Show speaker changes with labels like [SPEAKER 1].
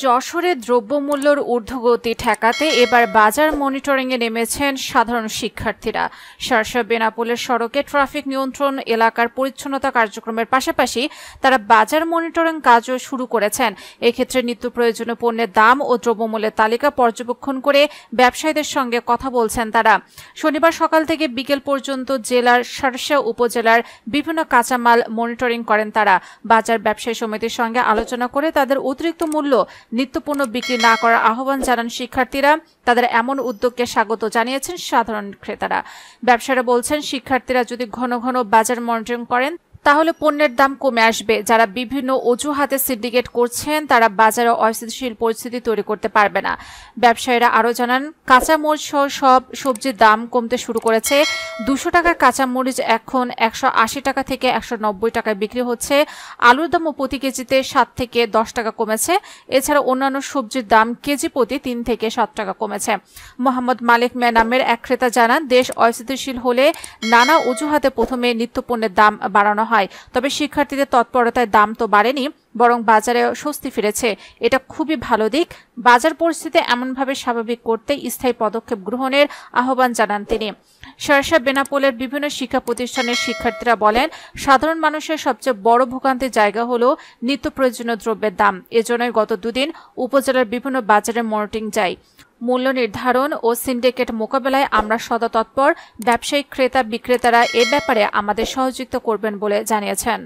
[SPEAKER 1] যশোরে দ্রব্যমূল্যের ঊর্ধ্বগতি ঠেকাতে এবার বাজার মনিটরিংয়ে নেমেছেন সাধারণ শিক্ষার্থীরা। শার্শা বেনাপোলের সড়কে ট্রাফিক নিয়ন্ত্রণ এলাকার পরিচ্ছন্নতা কার্যক্রমের পাশাপাশি তারা বাজার মনিটরিং কাজও শুরু করেছেন। এক্ষেত্রে নিত্য প্রয়োজনীয় পণ্যের দাম ও দ্রব্যমূল্যের তালিকা পর্যবেক্ষণ করে ব্যবসায়ীদের সঙ্গে কথা বলছেন তারা। শনিবার সকাল থেকে বিকেল পর্যন্ত জেলার শার্শা উপজেলার বিভিন্ন কাঁচামাল মনিটরিং করেন তারা। বাজার ব্যবসায়ী সমিতির সঙ্গে আলোচনা করে তাদের অতিরিক্ত মূল্য নিত্যপণ্য বিক্রি না করার আহ্বান জানান শিক্ষার্থীরা। তাদের এমন উদ্যোগকে স্বাগত জানিয়েছেন সাধারণ ক্রেতারা। ব্যবসায়ীরা বলছেন, শিক্ষার্থীরা যদি ঘন ঘন বাজার মনিটরিং করেন তাহলে পণ্যের দাম কমে আসবে। যারা বিভিন্ন অজুহাতে সিন্ডিকেট করছেন তারা বাজারে অস্থিতিশীল পরিস্থিতি তৈরি করতে পারবে না। ব্যবসায়ীরা আরও জানান, কাঁচামরিচ সহ সব সবজির দাম কমতে শুরু করেছে। 200 টাকার কাঁচামরিচ এখন 180 টাকা থেকে 190 টাকায় বিক্রি হচ্ছে। আলুর দামও প্রতি কেজিতে 7 থেকে 10 টাকা কমেছে। এছাড়া অন্যান্য সবজির দাম কেজি প্রতি 3 থেকে 7 টাকা কমেছে। মোহাম্মদ মালিক মিয়া নামের এক ক্রেতা জানান, দেশ অস্থিতিশীল হলে নানা অজুহাতে প্রথমে নিত্যপণ্যের দাম বাড়ানো হয়, তবে শিক্ষার্থীদের তৎপরতায় দাম তো বাড়েনি, বরং বাজারে স্বস্তি ফিরেছে। এটা খুবই ভালো দিক। বাজার পরিস্থিতি এমনভাবে স্বাভাবিক করতে স্থায়ী পদক্ষেপ গ্রহণের আহ্বান জানান তিনি। শার্শা বেনাপোলের বিভিন্ন শিক্ষা প্রতিষ্ঠানের শিক্ষার্থীরা বলেন, সাধারণ মানুষের সবচেয়ে বড় ভোগান্তির জায়গা হলো নিত্য প্রয়োজনীয় দ্রব্যের দাম। এজন্যই গত দুদিন উপজেলার বিভিন্ন বাজারে মনিটরিং যায়। মূল্য নির্ধারণ ও সিন্ডিকেট মোকাবেলায় আমরা সদা তৎপর। ব্যবসায়িক ক্রেতা বিক্রেতারা এ ব্যাপারে আমাদের সহযোগিতা করবেন বলে জানিয়েছেন।